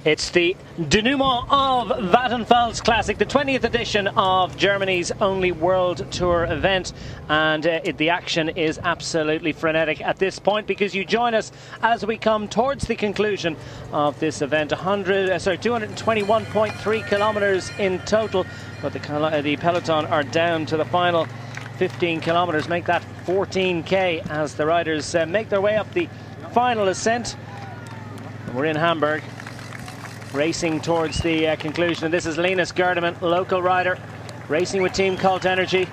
It's the denouement of Vattenfall Classic, the 20th edition of Germany's only World Tour event, and the action is absolutely frenetic at this point because you join us as we come towards the conclusion of this event. 221.3 kilometres in total, but the peloton are down to the final 15 kilometres, make that 14k as the riders make their way up the final ascent. And we're in Hamburg, racing towards the conclusion. And this is Linus Gerdemann, local rider, racing with Team Cult Energy,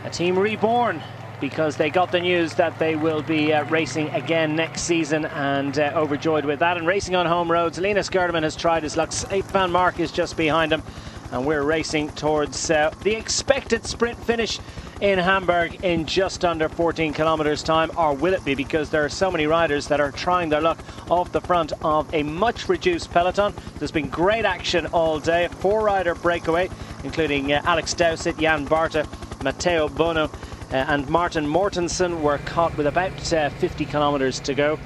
a team reborn because they got the news that they will be racing again next season, and overjoyed with that. And racing on home roads, Linus Gerdemann has tried his luck. Van Mark is just behind him, and we're racing towards the expected sprint finish in Hamburg in just under 14 kilometres time. Or will it be, because there are so many riders that are trying their luck off the front of a much reduced peloton. There's been great action all day, a four-rider breakaway including Alex Dowsett, Jan Barta, Matteo Bono and Martin Mortensen were caught with about 50 kilometres to go.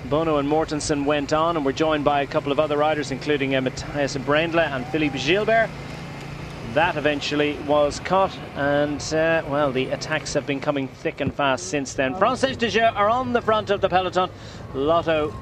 Bono and Mortensen went on and were joined by a couple of other riders including Matthias Brendle and Philippe Gilbert. That eventually was caught, and well, the attacks have been coming thick and fast since then. Française de Jeux are on the front of the peloton. Lotto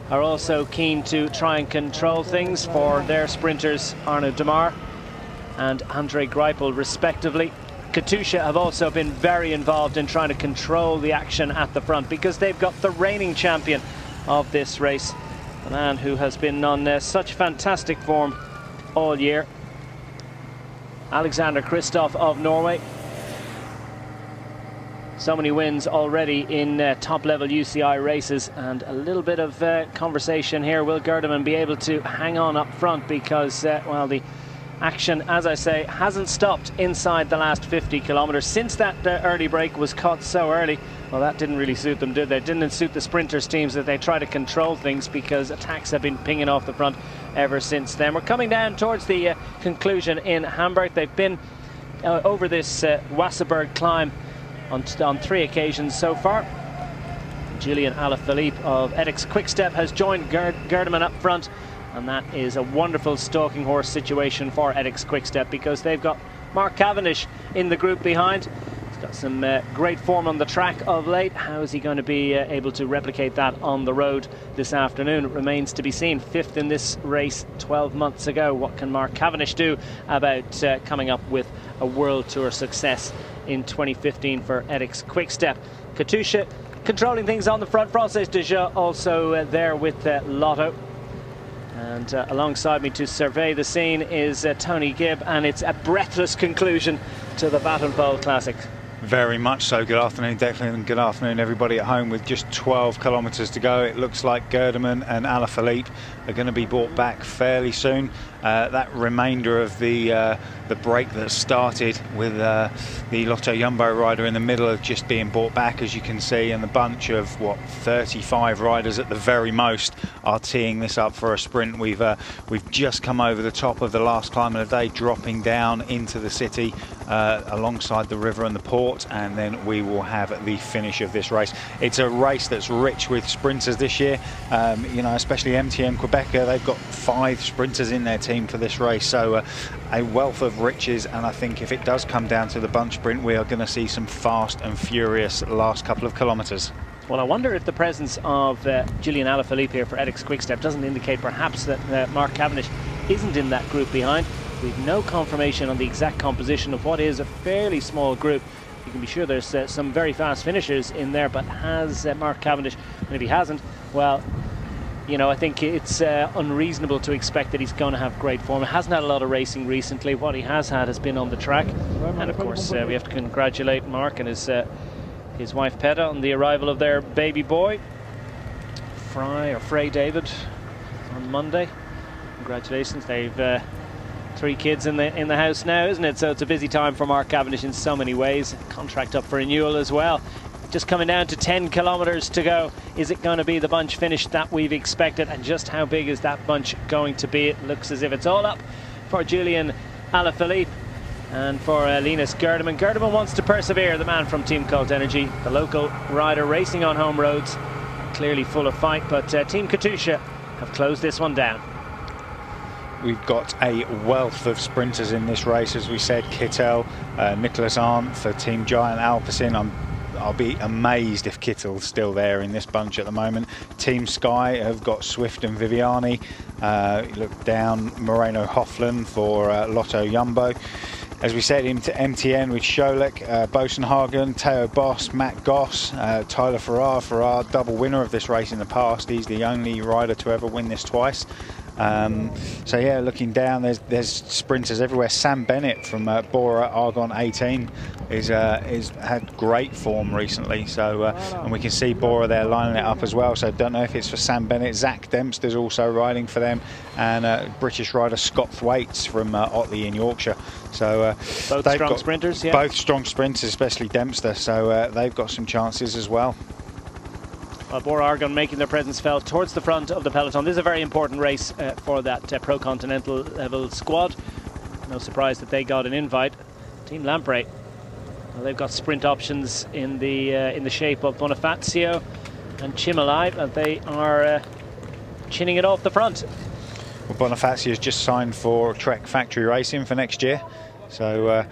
are also keen to try and control things for their sprinters, Arnaud Demar and Andre Greipel respectively. Katusha have also been very involved in trying to control the action at the front because they've got the reigning champion of this race, the man who has been on such fantastic form all year, Alexander Kristoff of Norway. So many wins already in top-level UCI races, and a little bit of conversation here. Will Gerdemann be able to hang on up front? Because, well, the action, as I say, hasn't stopped inside the last 50 kilometres. Since that early break was caught so early, well, that didn't really suit them, did they? It didn't suit the sprinters' teams that they try to control things, because attacks have been pinging off the front ever since then. We're coming down towards the conclusion in Hamburg. They've been over this Wasserberg climb on 3 occasions so far. Julian Alaphilippe of Edix Quickstep has joined Gerdemann up front, and that is a wonderful stalking horse situation for Edix Quickstep because they've got Mark Cavendish in the group behind. He's got some great form on the track of late. How is he going to be able to replicate that on the road this afternoon? It remains to be seen. 5th in this race 12 months ago. What can Mark Cavendish do about coming up with a World Tour success in 2015 for Edix Quickstep? Katusha controlling things on the front. Française de Jeux also there with Lotto. And alongside me to survey the scene is Tony Gibb, and it's a breathless conclusion to the Vattenfall Classic. Very much so. Good afternoon, Declan, and good afternoon everybody at home. With just 12 kilometres to go, it looks like Gerdemann and Alaphilippe are going to be brought back fairly soon. That remainder of the break that started with the Lotto Jumbo rider in the middle of just being brought back, as you can see, and the bunch of, what, 35 riders at the very most are teeing this up for a sprint. We've just come over the top of the last climb of the day, dropping down into the city alongside the river and the port, and then we will have the finish of this race. It's a race that's rich with sprinters this year, you know, especially MTM Quebec. They've got 5 sprinters in their team for this race, so a wealth of riches. And I think if it does come down to the bunch sprint, we are going to see some fast and furious last couple of kilometres. Well, I wonder if the presence of Julian Alaphilippe here for Edix Quickstep doesn't indicate perhaps that Mark Cavendish isn't in that group behind. We've no confirmation on the exact composition of what is a fairly small group. You can be sure there's some very fast finishers in there, but has Mark Cavendish? And if he hasn't, well, you know, I think it's unreasonable to expect that he's going to have great form. He hasn't had a lot of racing recently. What he has had has been on the track. And of course, we have to congratulate Mark and his wife Peta on the arrival of their baby boy, Frey David, on Monday. Congratulations. They've 3 kids in the house now, isn't it? So it's a busy time for Mark Cavendish in so many ways. Contract up for renewal as well. Just coming down to 10 kilometres to go. Is it going to be the bunch finish that we've expected? And just how big is that bunch going to be? It looks as if it's all up for Julian Alaphilippe and for Linus Gerdemann. Gerdemann wants to persevere, the man from Team Cult Energy, the local rider racing on home roads, clearly full of fight. But Team Katusha have closed this one down. We've got a wealth of sprinters in this race, as we said. Kittel, Nicholas Arndt for Team Giant Alpecin. I'll be amazed if Kittel's still there in this bunch at the moment. Team Sky have got Swift and Viviani. Look down, Moreno Hofland for Lotto Jumbo. As we said, into MTN with Scholek, Bosenhagen, Theo Boss, Matt Goss, Tyler Farrar, double winner of this race in the past. He's the only rider to ever win this twice. So yeah, looking down, there's sprinters everywhere. Sam Bennett from Bora Argon 18 is had great form recently. So and we can see Bora there lining it up as well. So don't know if it's for Sam Bennett. Zach Dempster's also riding for them, and British rider Scott Thwaites from Otley in Yorkshire. So both they've strong got sprinters, yeah. Both strong sprinters, especially Dempster. So they've got some chances as well. Bora Argon making their presence felt towards the front of the peloton. This is a very important race for that pro-continental level squad. No surprise that they got an invite. Team Lamprey, well, they've got sprint options in the shape of Bonifacio and Chimalai, and they are chinning it off the front. Well, Bonifacio's just signed for Trek Factory Racing for next year, so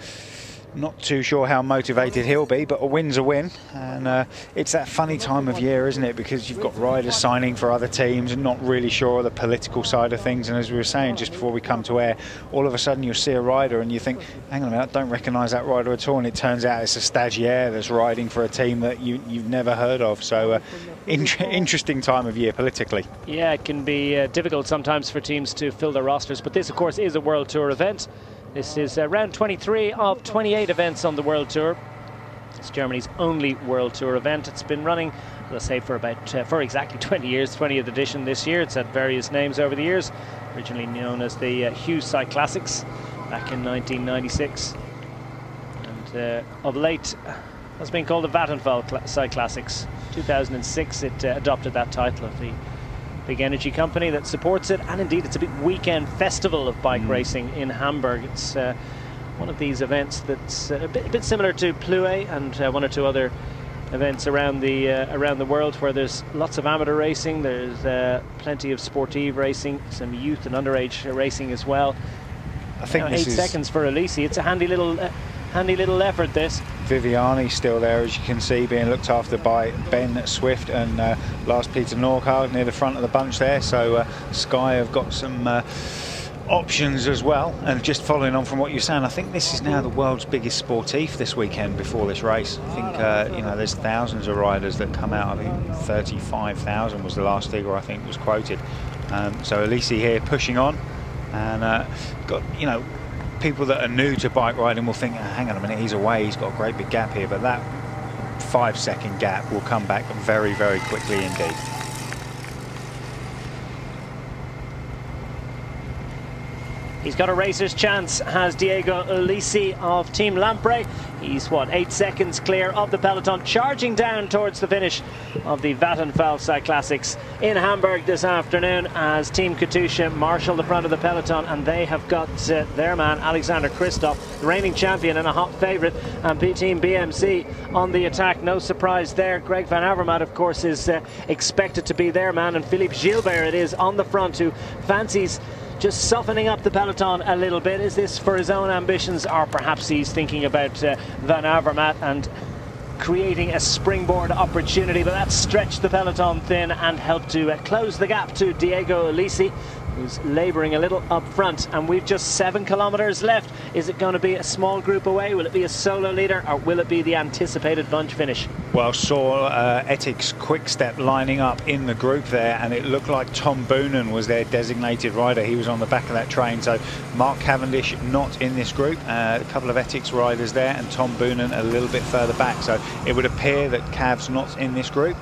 not too sure how motivated he'll be, but a win's a win. And it's that funny time of year, isn't it? Because you've got riders signing for other teams and not really sure of the political side of things. And as we were saying just before we come to air, all of a sudden you'll see a rider and you think, hang on a minute, I don't recognise that rider at all. And it turns out it's a stagiaire that's riding for a team that you've never heard of. So interesting time of year politically. Yeah, it can be difficult sometimes for teams to fill their rosters. But this, of course, is a World Tour event. This is round 23 of 28 events on the World Tour. It's Germany's only World Tour event. It's been running, let's say, for exactly 20 years, 20th edition this year. It's had various names over the years. Originally known as the Hughes Cyclassics back in 1996. And of late, has been called the Vattenfall Cyclassics. 2006, it adopted that title of the big energy company that supports it, and indeed it's a big weekend festival of bike racing in Hamburg. It's one of these events that's a bit similar to Plouay and one or two other events around the world, where there's lots of amateur racing, there's plenty of sportive racing, some youth and underage racing as well. I think 8 seconds for Alesi. It's a handy little effort, this. Viviani still there, as you can see, being looked after by Ben Swift and Lars Peter Norgard near the front of the bunch there. So Sky have got some options as well. And just following on from what you're saying, I think this is now the world's biggest sportif this weekend before this race. I think you know, there's thousands of riders that come out. I think 35,000 was the last figure I think was quoted. So Alesi here pushing on, and got, you know, people that are new to bike riding will think, hang on a minute, he's away, he's got a great big gap here, but that 5-second gap will come back very, very quickly indeed. He's got a racer's chance, has Diego Alesi of Team Lamprey. He's, 8 seconds clear of the peloton, charging down towards the finish of the Vattenfall Cyclassics in Hamburg this afternoon, as Team Katusha marshal the front of the peloton, and they have got their man Alexander Kristoff, the reigning champion and a hot favourite, and Team BMC on the attack. No surprise there. Greg Van Avermaet, of course, is expected to be their man, and Philippe Gilbert it is on the front, who fancies just softening up the peloton a little bit. Is this for his own ambitions, or perhaps he's thinking about Van Avermaet and creating a springboard opportunity? But that stretched the peloton thin and helped to close the gap to Diego Alesi, who's labouring a little up front. And we've just 7 kilometres left. Is it going to be a small group away? Will it be a solo leader, or will it be the anticipated bunch finish? Well, saw Ethics Quick-Step lining up in the group there, and it looked like Tom Boonen was their designated rider. He was on the back of that train. So Mark Cavendish not in this group. A couple of Ethics riders there, and Tom Boonen a little bit further back. So it would appear that Cav's not in this group.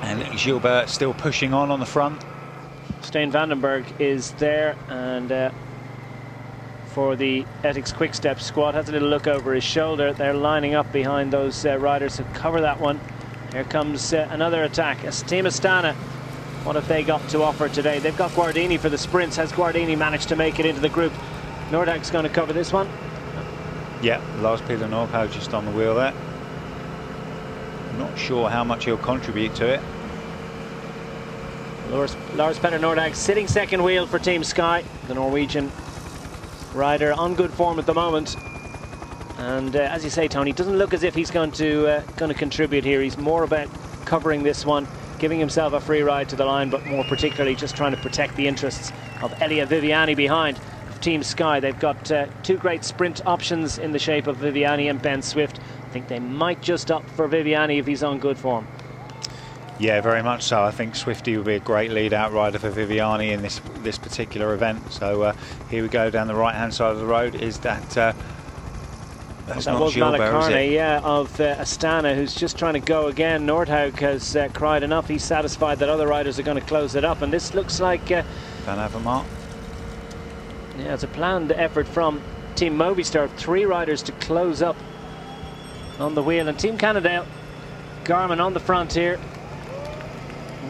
And Gilbert still pushing on the front. Stijn Vandenberg is there, and for the Ethics Quick-Step squad, has a little look over his shoulder. They're lining up behind those riders who cover that one. Here comes another attack. Team Astana, what have they got to offer today? They've got Guardini for the sprints. Has Guardini managed to make it into the group? Nordak's going to cover this one. Yeah, Lars Peter Norgard just on the wheel there. Not sure how much he'll contribute to it. Lars Petter Nordag sitting second wheel for Team Sky, the Norwegian rider on good form at the moment. And as you say, Tony, doesn't look as if he's going to contribute here. He's more about covering this one, giving himself a free ride to the line, but more particularly just trying to protect the interests of Elia Viviani behind Team Sky. They've got two great sprint options in the shape of Viviani and Ben Swift. I think they might just opt for Viviani if he's on good form. Yeah, very much so. I think Swifty will be a great lead-out rider for Viviani in this particular event. So here we go down the right-hand side of the road. Is that... that was Malakarne, yeah, of Astana, who's just trying to go again. Nordhaug has cried enough. He's satisfied that other riders are going to close it up. And this looks like... Van Avermaet. Yeah, it's a planned effort from Team Movistar. 3 riders to close up on the wheel. And Team Cannondale, Garmin on the front here,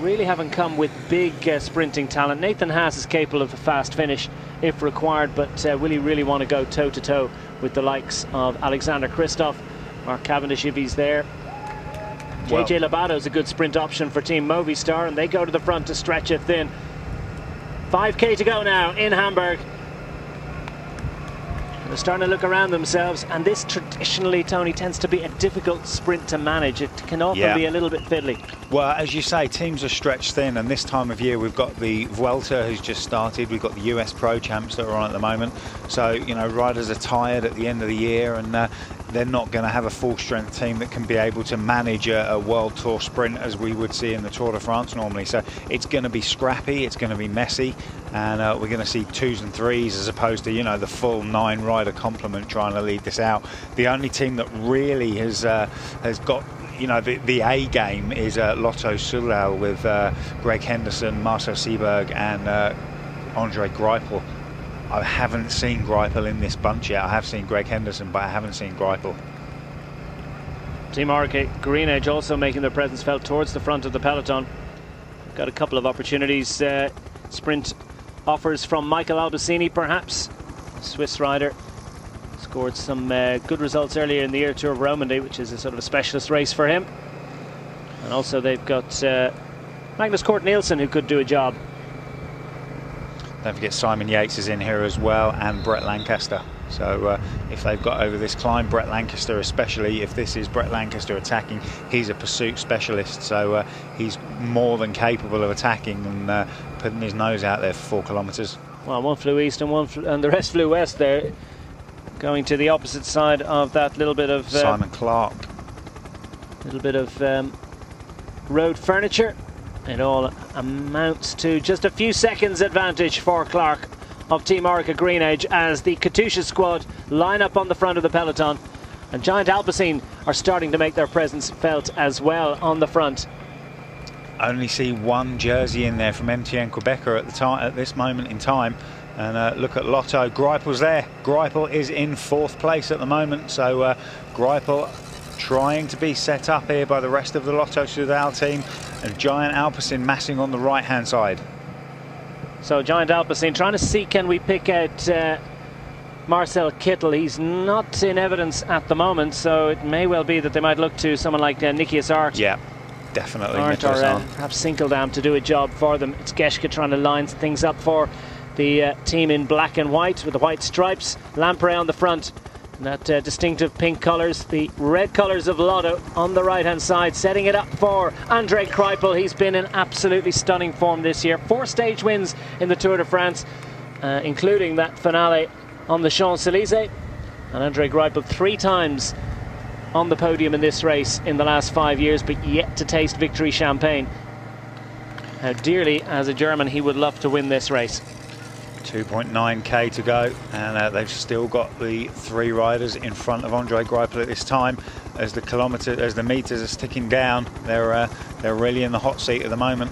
really haven't come with big sprinting talent. Nathan Haas is capable of a fast finish if required, but will he really want to go toe-to-toe with the likes of Alexander Kristoff, Mark Cavendish if he's there? JJ Lobato is a good sprint option for Team Movistar, and they go to the front to stretch it thin. 5k to go now in Hamburg. They're starting to look around themselves, and this traditionally, Tony, tends to be a difficult sprint to manage. It can often be a little bit fiddly. Well, as you say, teams are stretched thin, and this time of year we've got the Vuelta who's just started, we've got the US Pro Champs that are on at the moment. So, you know, riders are tired at the end of the year, and they're not going to have a full-strength team that can be able to manage a World Tour sprint as we would see in the Tour de France normally. So it's going to be scrappy, it's going to be messy, and we're going to see 2s and 3s as opposed to, you know, the full 9-rider complement trying to lead this out. The only team that really has got, you know, the A game is Lotto Soudal with Greg Henderson, Marcel Seberg and Andre Greipel. I haven't seen Greipel in this bunch yet. I have seen Greg Henderson, but I haven't seen Greipel. Team Orica Greenedge also making their presence felt towards the front of the peloton. Got a couple of opportunities. Sprint offers from Michael Albacini, perhaps. Swiss rider. Scored some good results earlier in the year, Tour of Romandy, which is a sort of a specialist race for him. And also they've got Magnus Cort Nielsen, who could do a job. Don't forget Simon Yates is in here as well, and Brett Lancaster. So if they've got over this climb, Brett Lancaster especially, if this is Brett Lancaster attacking, he's a pursuit specialist. So he's more than capable of attacking and putting his nose out there for 4 kilometres. Well, one flew east and the rest flew west there. Going to the opposite side of that little bit of... Simon Clark. Little bit of road furniture. It all amounts to just a few seconds advantage for Clark of Team Orica Greenedge as the Katusha squad line up on the front of the peloton. And Giant Alpecin are starting to make their presence felt as well on the front. Only see one jersey in there from MTN Quebecer at this moment in time. And look at Lotto. Greipel's there. Greipel is in 4th place at the moment. So Greipel trying to be set up here by the rest of the Lotto Soudal team, and Giant Alpecin massing on the right-hand side. So Giant Alpecin trying to see, can we pick out Marcel Kittel? He's not in evidence at the moment, so it may well be that they might look to someone like Nikias Art. Yeah, definitely. Or perhaps Sinkeldam to do a job for them. It's Geschke trying to line things up for the team in black and white with the white stripes. Lamprey on the front. That distinctive pink colours, the red colours of Lotto on the right-hand side, setting it up for Andre Greipel. He's been in absolutely stunning form this year. 4 stage wins in the Tour de France, including that finale on the Champs-Élysées. And Andre Greipel 3 times on the podium in this race in the last 5 years, but yet to taste victory champagne. How dearly, as a German, he would love to win this race. 2.9k to go, and they've still got the 3 riders in front of Andre Greipel at this time. As the meters are ticking down, they're really in the hot seat at the moment.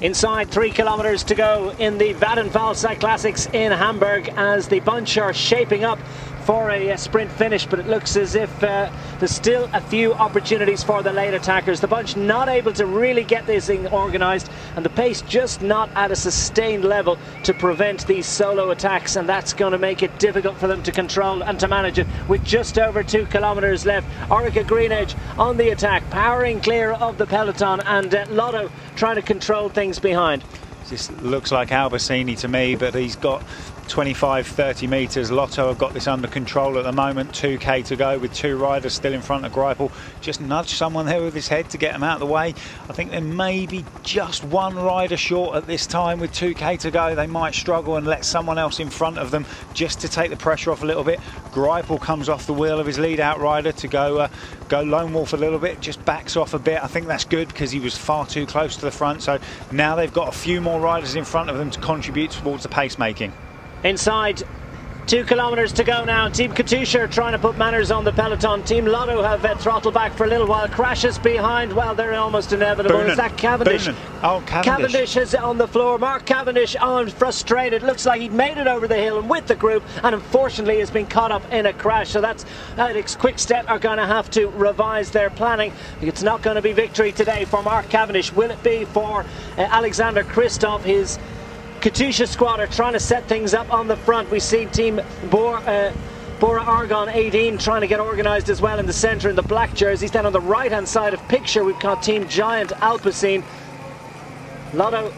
Inside 3 kilometers to go in the Vattenfall Cyclassics in Hamburg as the bunch are shaping up for a sprint finish, but it looks as if there's still a few opportunities for the late attackers. The bunch not able to really get this thing organised, and the pace just not at a sustained level to prevent these solo attacks, and that's going to make it difficult for them to control and to manage it with just over 2 kilometers left. Orica Greenedge on the attack, powering clear of the peloton, and Lotto trying to control things behind. This looks like Albacini to me, but he's got 25-30 metres. Lotto have got this under control at the moment. 2k to go with 2 riders still in front of Greipel. Just nudge someone there with his head to get him out of the way. I think there may be just 1 rider short at this time with 2k to go. They might struggle and let someone else in front of them just to take the pressure off a little bit. Greipel comes off the wheel of his lead out rider to go lone wolf a little bit, just backs off a bit. I think that's good because he was far too close to the front. So now they've got a few more riders in front of them to contribute towards the pace making. Inside 2 kilometers to go now. Team Katusha are trying to put manners on the peloton. Team Lotto have throttled back for a little while. Crashes behind. Well, they're almost inevitable. Boonen. Is that Cavendish? Boonen. Oh, Cavendish. Cavendish is on the floor. Mark Cavendish on frustrated. Looks like he'd made it over the hill and with the group, and unfortunately has been caught up in a crash. So that's Alex Quickstep are going to have to revise their planning. It's not going to be victory today for Mark Cavendish. Will it be for Alexander Kristoff? His Katusha squad are trying to set things up on the front. We see Team Bora Argon 18 trying to get organised as well in the centre in the black jerseys. Then on the right hand side of picture we've got Team Giant Alpecin. Lotto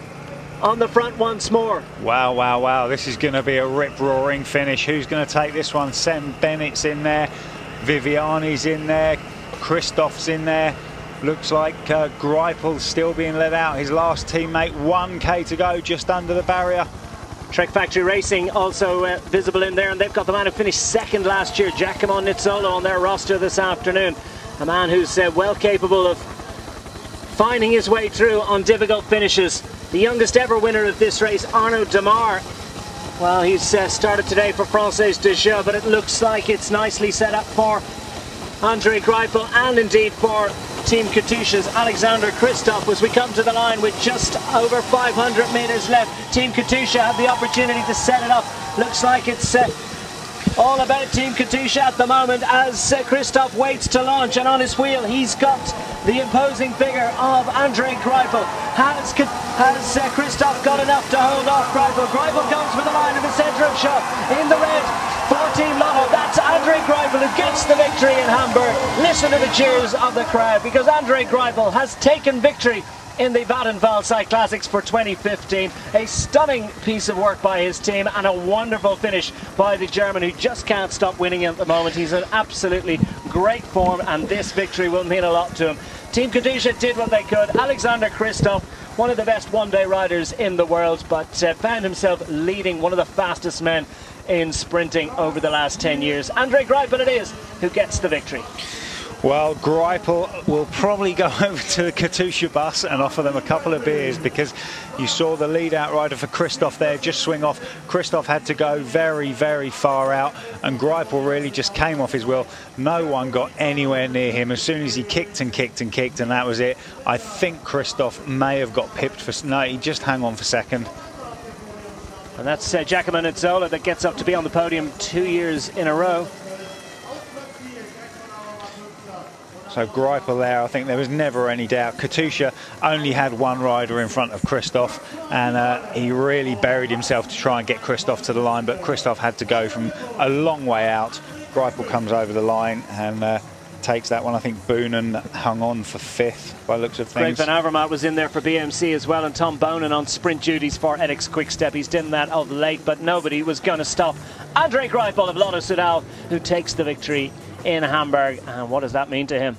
on the front once more. Wow, wow, wow. This is going to be a rip-roaring finish. Who's going to take this one? Sam Bennett's in there. Viviani's in there. Kristoff's in there. Looks like Greipel's still being let out. His last teammate, 1k to go, just under the barrier. Trek Factory Racing also visible in there, and they've got the man who finished second last year, Giacomo Nizzolo, on their roster this afternoon. A man who's well capable of finding his way through on difficult finishes. The youngest ever winner of this race, Arnaud Demar. Well, he's started today for Française des Jeux, but it looks like it's nicely set up for André Greipel and indeed for Team Katusha's Alexander Kristoff as we come to the line with just over 500 metres left. Team Katusha have the opportunity to set it up. Looks like it's all about Team Katusha at the moment as Kristoff waits to launch, and on his wheel he's got the imposing figure of André Greipel. Has Kristoff got enough to hold off Greipel? Greipel comes for the line in the centre of shot in the red for Team Lotto. That's André Greipel who gets the victory in Hamburg. Listen to the cheers of the crowd because André Greipel has taken victory in the Vattenfall Cyclassics for 2015. A stunning piece of work by his team and a wonderful finish by the German who just can't stop winning at the moment. He's in absolutely great form and this victory will mean a lot to him. Team Katusha did what they could. Alexander Kristoff, one of the best one-day riders in the world, but found himself leading one of the fastest men in sprinting over the last 10 years. André Greipel it is who gets the victory. Well, Greipel will probably go over to the Katusha bus and offer them a couple of beers because you saw the lead out rider for Kristoff there just swing off. Kristoff had to go very, very far out and Greipel really just came off his wheel. No one got anywhere near him. As soon as he kicked and kicked and kicked, and that was it. I think Kristoff may have got pipped for... No, he just hung on for second. And that's Giacomo Nizzolo that gets up to be on the podium 2 years in a row. So Greipel there, I think there was never any doubt. Katusha only had 1 rider in front of Kristoff, and he really buried himself to try and get Kristoff to the line, but Kristoff had to go from a long way out. Greipel comes over the line and takes that one. I think Boonen hung on for 5th by the looks of things. Greg Van Avermaet was in there for BMC as well, and Tom Bonen on sprint duties for Alex Quickstep. He's done that of late, but nobody was going to stop André Greipel of Lotto Soudal, who takes the victory in Hamburg. And what does that mean to him?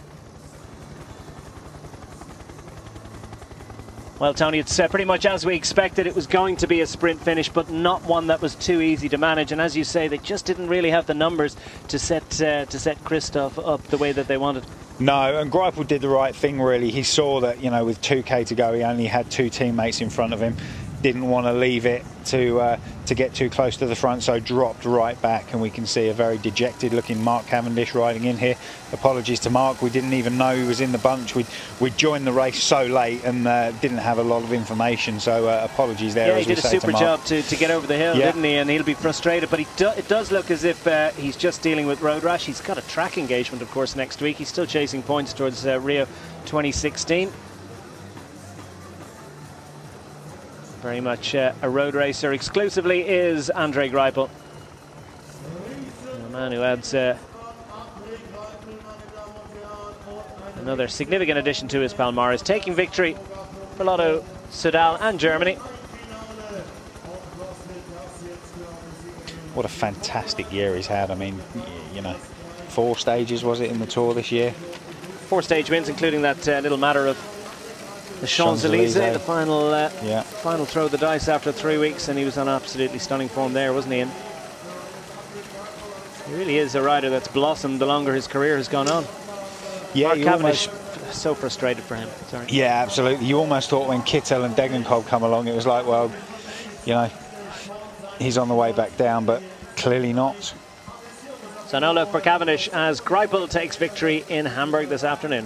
Well, Tony, it's pretty much as we expected. It was going to be a sprint finish, but not one that was too easy to manage. And as you say, they just didn't really have the numbers to set Kristoff up the way that they wanted. No, and Greipel did the right thing, really. He saw that, you know, with 2k to go, he only had 2 teammates in front of him. didn't want to leave it to get too close to the front, so dropped right back, and we can see a very dejected looking Mark Cavendish riding in here. Apologies to Mark, we didn't even know he was in the bunch. We joined the race so late and didn't have a lot of information, so apologies there. Yeah, he did a super job to get over the hill, didn't he? And he'll be frustrated, but it does look as if he's just dealing with road rash. He's got a track engagement, of course, next week. He's still chasing points towards Rio 2016. Very much a road racer exclusively is Andre Greipel, a man who adds another significant addition to his Palmares, taking victory for Lotto Soudal and Germany. What a fantastic year he's had. I mean, you know, 4 stages was it in the Tour this year? 4 stage wins, including that little matter of the Champs-Élysées, the final throw of the dice after 3 weeks, and he was on absolutely stunning form there, wasn't he? And he really is a rider that's blossomed the longer his career has gone on. Yeah, Mark Cavendish, so frustrated for him. Sorry. Yeah, absolutely. You almost thought when Kittel and Degenkolb come along, it was like, well, you know, he's on the way back down, but clearly not. So no luck for Cavendish as Greipel takes victory in Hamburg this afternoon.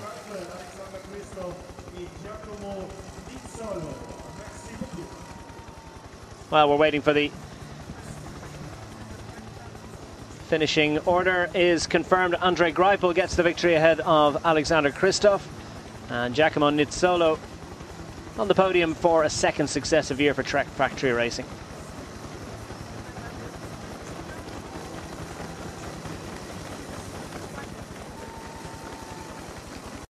Well, we're waiting for the finishing order is confirmed. Andre Greipel gets the victory ahead of Alexander Kristoff, and Giacomo Nizzolo on the podium for a second successive year for Trek Factory Racing.